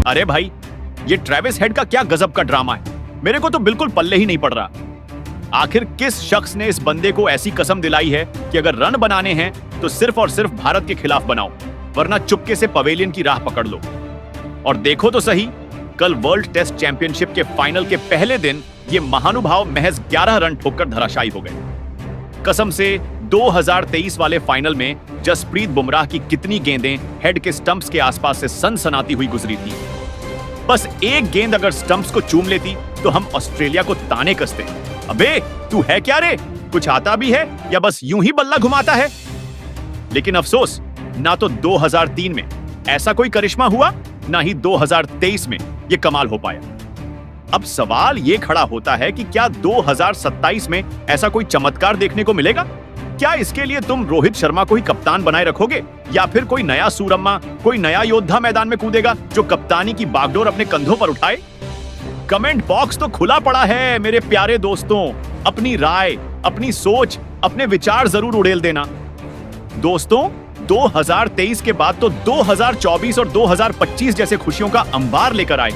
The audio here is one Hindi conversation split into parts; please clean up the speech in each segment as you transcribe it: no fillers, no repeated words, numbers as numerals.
अरे भाई, ये ट्रेविस हेड का क्या गजब का ड्रामा है। मेरे को तो बिल्कुल पल्ले ही नहीं पड़ रहा। आखिर किस शख्स ने इस बंदे को ऐसी कसम दिलाई है कि अगर रन बनाने हैं तो सिर्फ और सिर्फ भारत के खिलाफ बनाओ, वरना चुपके से पवेलियन की राह पकड़ लो। और देखो तो सही, कल वर्ल्ड टेस्ट चैंपियनशिप के फाइनल के पहले दिन ये महानुभाव महज 11 रन ठोककर धराशायी हो गए। कसम से 2023 वाले फाइनल में जसप्रीत बुमराह की कितनी गेंदें हेड के स्टंप्स के आसपास से सनसनाती हुई गुजरी थी। बस एक गेंद अगर स्टंप्स को चूम लेती तो हम ऑस्ट्रेलिया को ताने कसते। अबे तू है क्या रे, कुछ आता भी है या बस यूं ही बल्ला घुमाता है? लेकिन अफसोस, ना तो 2003 में ऐसा कोई करिश्मा हुआ, ना ही 2023 में ये कमाल हो पाया। अब सवाल ये खड़ा होता है कि क्या 2027 में ऐसा कोई चमत्कार देखने को मिलेगा? क्या इसके लिए तुम रोहित शर्मा को ही कप्तान बनाए रखोगे, या फिर कोई नया सूरम्मा, कोई नया योद्धा मैदान में कूदेगा जो कप्तानी की बागडोर अपने कंधों पर उठाए? कमेंट बॉक्स तो खुला पड़ा है मेरे प्यारे दोस्तों। अपनी राय, अपनी सोच, अपने विचार जरूर उड़ेल देना। दोस्तों, 2023 के बाद तो 2024 और 2025 जैसे खुशियों का अंबार लेकर आए।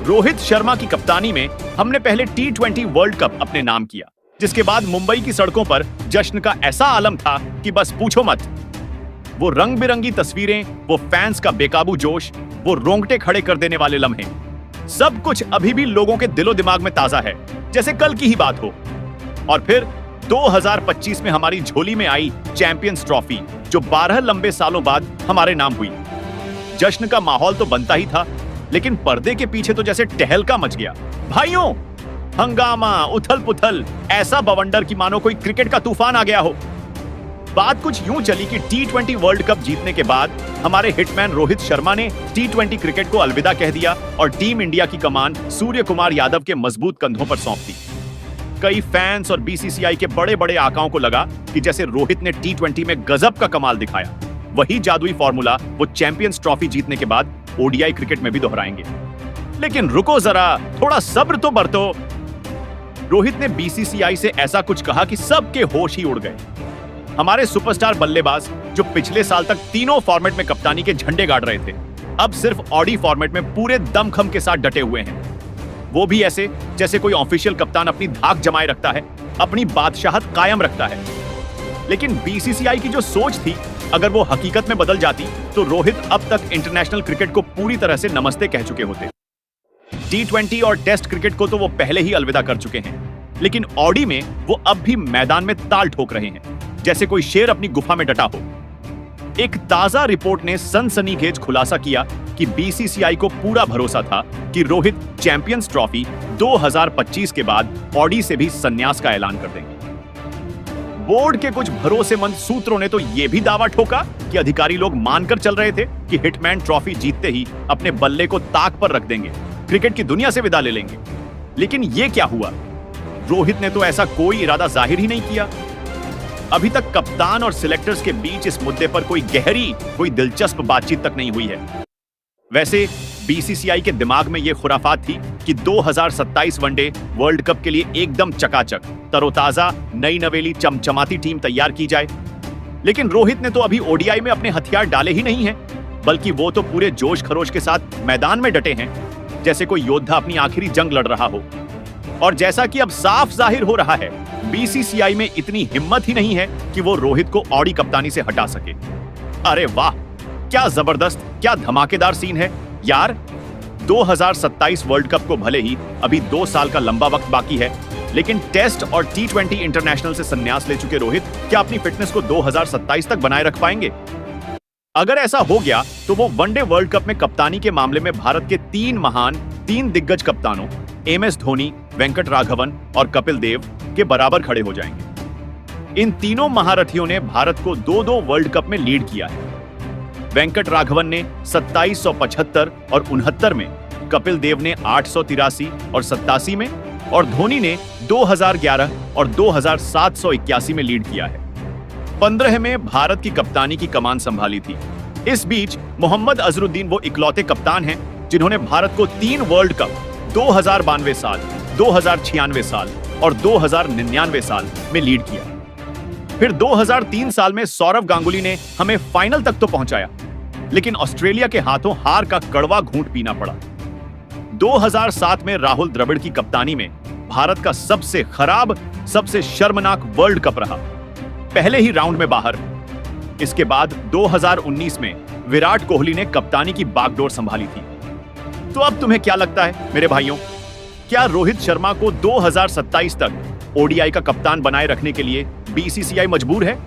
रोहित शर्मा की कप्तानी में हमने पहले T20 वर्ल्ड कप अपने नाम किया, जिसके बाद मुंबई की सड़कों पर जश्न का ऐसा आलम था कि बस पूछो मत। वो रंग बिरंगी तस्वीरें, वो फैंस का बेकाबू जोश, वो रोंगटे खड़े कर देने वाले लम्हे, सब कुछ अभी भी लोगों के दिलो दिमाग में ताजा है, जैसे कल की ही बात हो। और फिर 2025 में हमारी झोली में आई चैंपियंस ट्रॉफी, जो 12 लंबे सालों बाद हमारे नाम हुई। जश्न का माहौल तो बनता ही था, लेकिन पर्दे के पीछे तो जैसे टहलका मच गया। भाइयों, हंगामा, उथल पुथल, ऐसा बवंडर की मानो कोई क्रिकेट का तूफान आ गया हो। बात कुछ यूं चली कि T20 वर्ल्ड कप जीतने के बाद हमारे हिटमैन रोहित शर्मा ने T20 क्रिकेट को अलविदा कह दिया और टीम इंडिया की कमान सूर्य कुमार यादव के मजबूत कंधों पर सौंप दी। कई फैंस और BCCI के बड़े बड़े आकाओं को लगा कि जैसे रोहित ने T20 में गजब का कमाल दिखाया, वही जादुई फॉर्मूला वो चैंपियंस ट्रॉफी जीतने के बाद ODI क्रिकेट में भी दोहराएंगे। लेकिन रुको जरा, थोड़ा सब्र तो बरतो। रोहित ने BCCI से ऐसा कुछ कहा कि सबके होश ही उड़ गए। हमारे सुपरस्टार बल्लेबाज, जो पिछले साल तक तीनों फॉर्मेट में कप्तानी के झंडे गाड़ रहे थे, अब सिर्फ ODI फॉर्मेट में पूरे दमखम के साथ डटे हुए हैं। वो भी ऐसे जैसे कोई ऑफिशियल कप्तान अपनी धाक जमाए रखता है, अपनी बादशाहत कायम रखता है। लेकिन BCCI की जो सोच थी, अगर वो हकीकत में बदल जाती तो रोहित अब तक इंटरनेशनल क्रिकेट को पूरी तरह से नमस्ते कह चुके होते। T20 और टेस्ट क्रिकेट को तो वो पहले ही अलविदा कर चुके हैं, लेकिन ODI में वो अब भी मैदान में ताल ठोक रहे हैं, जैसे कोई शेर अपनी गुफा में डटा हो। एक ताजा रिपोर्ट ने सनसनीखेज खुलासा किया कि BCCI को पूरा भरोसा था कि रोहित चैंपियंस ट्रॉफी 2025 के बाद ODI से भी संन्यास का ऐलान कर देंगे। बोर्ड के कुछ भरोसेमंद सूत्रों ने तो यह भी दावा ठोका कि अधिकारी लोग मानकर चल रहे थे कि हिटमैन ट्रॉफी जीतते ही अपने बल्ले को ताक पर रख देंगे, क्रिकेट की दुनिया से विदा ले लेंगे। लेकिन यह क्या हुआ? रोहित ने तो ऐसा कोई इरादा जाहिर ही नहीं किया। अभी तक कप्तान और सिलेक्टर्स के बीच इस मुद्दे पर कोई गहरी, कोई दिलचस्प बातचीत तक नहीं हुई है। वैसे BCCI के दिमाग में यह खुराफात थी कि 2027 वनडे वर्ल्ड कप के लिए एकदम चकाचक, तरोताजा, नई नवेली, चमचमाती टीम तैयार की जाए। लेकिन रोहित ने तो अभी ODI में अपने हथियार डाले ही नहीं हैं, बल्कि वो तो पूरे जोश खरोश के साथ मैदान में डटे हैं, जैसे कोई योद्धा अपनी आखिरी जंग लड़ रहा हो। और जैसा कि अब साफ जाहिर हो रहा है, BCCI में इतनी हिम्मत ही नहीं है कि वो रोहित को ODI कप्तानी से हटा सके। अरे वाह, क्या जबरदस्त, क्या धमाकेदार सीन है यार। 2027 वर्ल्ड कप को भले ही अभी 2 साल का लंबा वक्त बाकी है, लेकिन टेस्ट और T20 इंटरनेशनल से संन्यास ले चुके रोहित क्या अपनी फिटनेस को 2027 तक बनाए रख पाएंगे? अगर ऐसा हो गया तो वो वनडे वर्ल्ड कप में कप्तानी के मामले में भारत के 3 दिग्गज कप्तानों MS धोनी, वेंकट राघवन और कपिल देव के बराबर खड़े हो जाएंगे। इन तीनों महारथियों ने भारत को 2-2 वर्ल्ड कप में लीड किया है। वेंकट राघवन ने 2775 और 69 में, कपिल देव ने 883 और 87 में, और धोनी ने 2011 और 2781 में लीड किया है। 15 में भारत की कप्तानी की कमान संभाली थी। इस बीच मोहम्मद अजरुद्दीन वो इकलौते कप्तान हैं जिन्होंने भारत को 3 वर्ल्ड कप 2092 साल, 2096 साल और 2099 साल में लीड किया। फिर 2003 साल में सौरव गांगुली ने हमें फाइनल तक तो पहुंचाया, लेकिन ऑस्ट्रेलिया के हाथों हार का कड़वा घूंट पीना पड़ा। 2007 में राहुल द्रविड़ की कप्तानी में भारत का सबसे खराब, सबसे शर्मनाक वर्ल्ड कप रहा, पहले ही राउंड में बाहर। इसके बाद 2019 में विराट कोहली ने कप्तानी की बागडोर संभाली थी। तो अब तुम्हें क्या लगता है मेरे भाइयों, क्या रोहित शर्मा को 2027 तक ओडीआई का कप्तान बनाए रखने के लिए बीसीसीआई मजबूर है?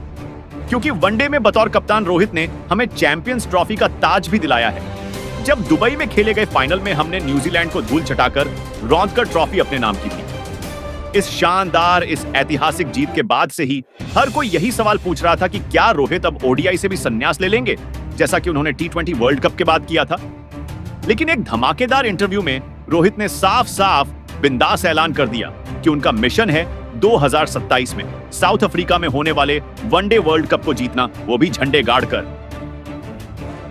क्योंकि वनडे में बतौर कप्तान रोहित ने हमें चैंपियंस ट्रॉफी का ताज भी दिलाया है। जब दुबई में खेले गए फाइनल में हमने न्यूजीलैंड को धूल चटाकर रौंदकर ट्रॉफी अपने नाम की थी। इस शानदार, इस ऐतिहासिक जीत के बाद से ही हर कोई यही सवाल पूछ रहा था कि क्या रोहित अब ओडीआई से भी संन्यास ले लेंगे, जैसा कि उन्होंने टी20 वर्ल्ड कप के बाद किया था। लेकिन एक धमाकेदार इंटरव्यू में रोहित ने साफ साफ बिंदास ऐलान कर दिया कि उनका मिशन है 2027 में साउथ अफ्रीका में होने वाले वनडे वर्ल्ड कप को जीतना, वो भी झंडे गाड़कर।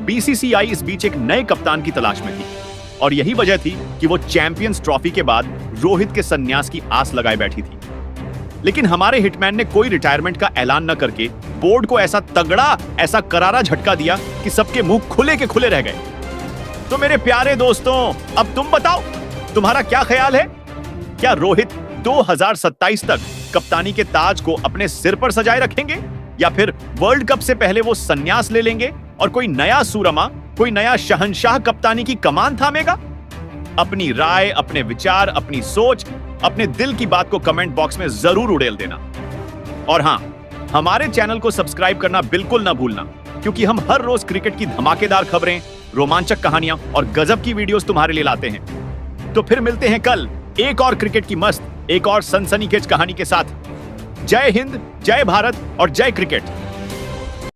बीसीसीआई इस बीच एक नए कप्तान की तलाश में थी और यही वजह थी कि वो चैंपियंस ट्रॉफी के बाद रोहित के संन्यास की आस लगाए बैठी थी। लेकिन हमारे हिटमैन ने कोई रिटायरमेंट का ऐलान न करके बोर्ड को ऐसा तगड़ा, ऐसा करारा झटका दिया कि सबके मुंह खुले के खुले रह गए। तो मेरे प्यारे दोस्तों, अब तुम बताओ, तुम्हारा क्या ख्याल है? क्या रोहित 2027 तक कप्तानी के ताज को अपने सिर पर सजाए रखेंगे, या फिर वर्ल्ड कप से पहले वो संन्यास ले लेंगे और कोई नया सूरमा, कोई नया शहंशाह कप्तानी की कमान थामेगा? अपनी राय, अपने विचार, अपनी सोच, अपने दिल की बात को कमेंट बॉक्स में जरूर उड़ेल देना। और हां, हमारे चैनल को सब्सक्राइब करना बिल्कुल ना भूलना, क्योंकि हम हर रोज क्रिकेट की धमाकेदार खबरें, रोमांचक कहानियां और गजब की वीडियोस तुम्हारे लिए लाते हैं। तो फिर मिलते हैं कल एक और क्रिकेट की मस्त, एक और सनसनीखेज कहानी के साथ। जय हिंद, जय भारत और जय क्रिकेट।